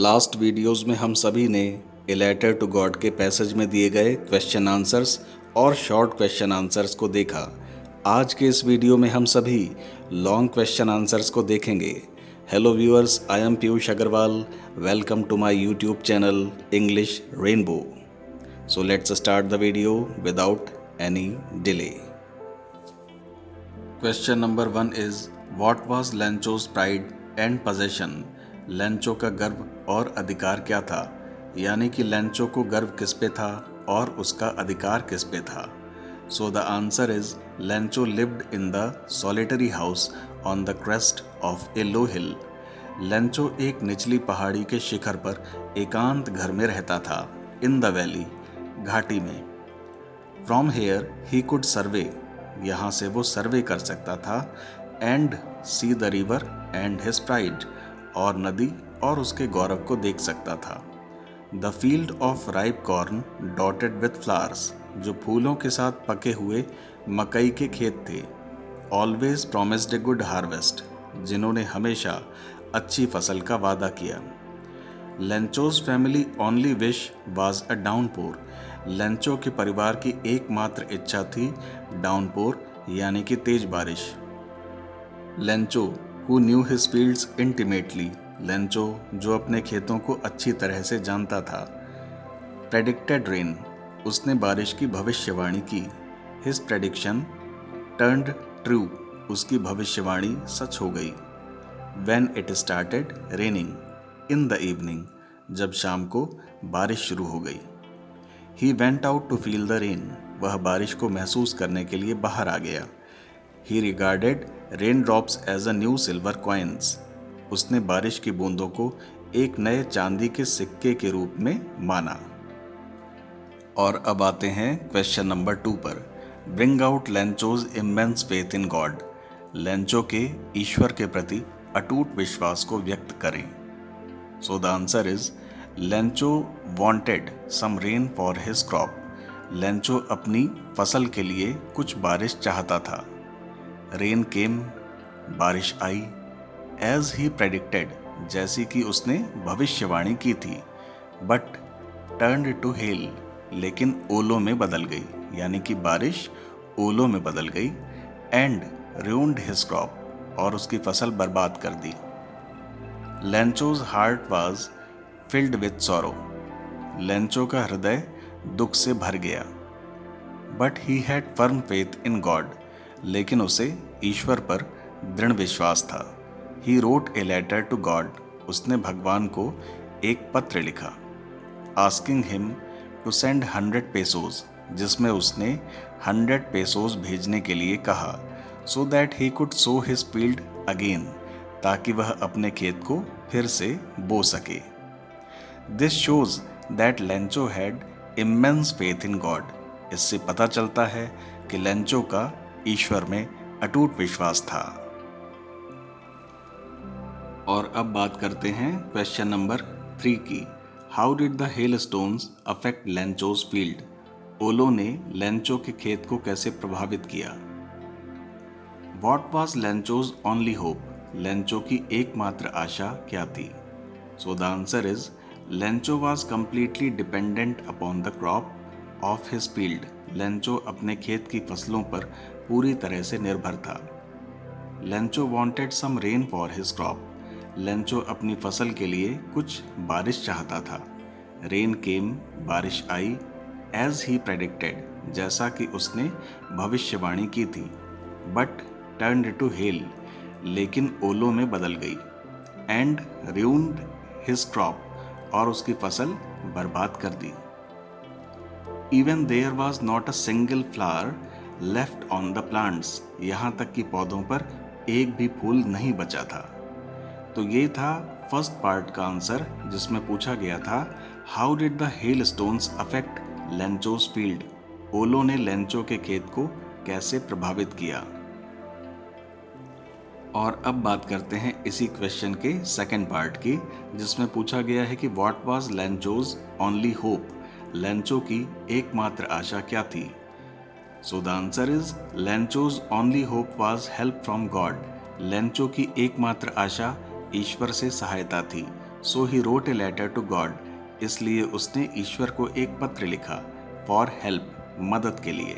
Last videos में हम सभी ने ए लेटर टू गॉड के पैसेज में दिए गए क्वेश्चन आंसर्स और शॉर्ट क्वेश्चन आंसर्स को देखा। आज के इस वीडियो में हम सभी लॉन्ग क्वेश्चन आंसर्स को देखेंगे। Hello viewers, I am Piyush Agarwal. Welcome to my YouTube channel English Rainbow. So let's start the video without any delay. Question number 1 is what was Lencho's pride and possession. Lencho का गर्व और अधिकार क्या था, यानी कि लेंचो को गर्व किस पे था और उसका अधिकार किस पे था। सो the answer is Lencho lived in the solitary house on the crest of A low hill. Lencho एक निचली पहाड़ी के शिखर पर एकांत घर में रहता था, इन द वैली, घाटी में। फ्रॉम हेयर ही कुड सर्वे, यहाँ से वो सर्वे कर सकता था, and see the river and his pride, और नदी और उसके गौरव को देख सकता था। The field of ripe corn dotted with flowers, जो फूलों के साथ पके हुए मकई के खेत थे। Always promised a good harvest, जिन्होंने हमेशा अच्छी फसल का वादा किया। Lencho's family only wish was a downpour, Lencho के परिवार की एकमात्र इच्छा थी डाउनपोर, यानी कि तेज बारिश। Lencho who knew his fields intimately, Lencho जो अपने खेतों को अच्छी तरह से जानता था। प्रेडिक्टेड रेन, उसने बारिश की भविष्यवाणी की। हिज प्रेडिक्शन टर्न्ड ट्रू, उसकी भविष्यवाणी सच हो गई। When it started raining in the evening, जब शाम को बारिश शुरू हो गई। He went out to feel the rain, वह बारिश को महसूस करने के लिए बाहर आ गया। He regarded rain drops as a new silver coins, उसने बारिश की बूंदों को एक नए चांदी के सिक्के के रूप में माना। और अब आते हैं क्वेश्चन नंबर 2 पर। Bring out Lencho's immense faith in God, Lencho के ईश्वर के प्रति अटूट विश्वास को व्यक्त करें। So the answer is Lencho wanted some rain for his crop, Lencho अपनी फसल के लिए कुछ बारिश चाहता था। रेन केम, बारिश आई। एज ही प्रेडिक्टेड, जैसी कि उसने भविष्यवाणी की थी। बट टर्न्ड टू हेल, लेकिन ओलों में बदल गई, यानी कि बारिश ओलों में बदल गई। एंड ruined हिज क्रॉप, और उसकी फसल बर्बाद कर दी। Lencho's heart was filled with sorrow, Lencho का हृदय दुख से भर गया। But he had firm faith in God, लेकिन उसे ईश्वर पर दृढ़ विश्वास था। He wrote a letter to God, उसने भगवान को एक पत्र लिखा। Asking him to send 100 pesos, जिसमें उसने 100 पेसोज भेजने के लिए कहा। So that he could sow his field again, ताकि वह अपने खेत को फिर से बो सके। This shows that Lencho had immense faith in God, इससे पता चलता है कि लेंचो का ईश्वर में अटूट विश्वास था। और अब बात करते हैं क्वेश्चन नंबर 3 की। How did the hail stones affect Lencho's field, ओलों ने लेंचो के खेत को कैसे प्रभावित किया। What was Lencho's only hope, Lencho की एकमात्र आशा क्या थी। So the answer is Lencho was completely dependent upon the crop of his field, Lencho अपने खेत की फसलों पर पूरी तरह से निर्भर था। Lencho wanted some rain for his crop, Lencho अपनी फसल के लिए कुछ बारिश चाहता था। रेन केम, बारिश आई। एज ही प्रेडिक्टेड, जैसा कि उसने भविष्यवाणी की थी। बट टर्न्ड टू हेल, लेकिन ओलों में बदल गई। एंड ruined हिज क्रॉप, और उसकी फसल बर्बाद कर दी। Even there was not a single flower left on the plants, यहाँ तक कि पौधों पर एक भी फूल नहीं बचा था। तो ये था फर्स्ट पार्ट का आंसर, जिसमें पूछा गया था how did the hail stones affect Lencho's field, ओलों ने लेंचो के खेत को कैसे प्रभावित किया। और अब बात करते हैं इसी क्वेश्चन के सेकंड पार्ट की, जिसमें पूछा गया है कि what was Lencho's only hope, Lencho की एकमात्र आशा क्या थी। So the answer is Lencho's only hope was help from God, Lencho की एकमात्र आशा ईश्वर से सहायता थी। So he wrote a letter to God, इसलिए उसने ईश्वर को एक पत्र लिखा, फॉर हेल्प, मदद के लिए।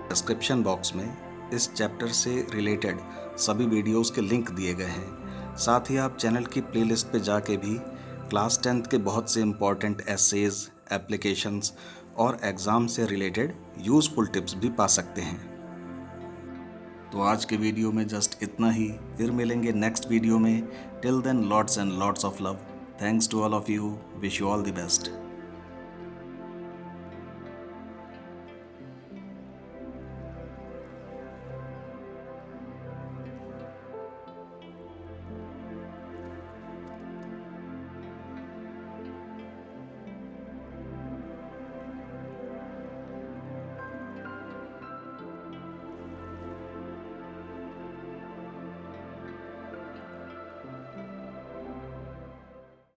डिस्क्रिप्शन बॉक्स में इस चैप्टर से रिलेटेड सभी वीडियोस के लिंक दिए गए हैं। साथ ही आप चैनल की प्लेलिस्ट पे जाके भी क्लास 10th के बहुत से इम्पॉर्टेंट एसेज, एप्लीकेशंस और एग्ज़ाम से रिलेटेड यूज़फुल टिप्स भी पा सकते हैं। तो आज के वीडियो में जस्ट इतना ही, फिर मिलेंगे नेक्स्ट वीडियो में। Till then, lots and lots of love. Thanks to all of you, wish you all the best.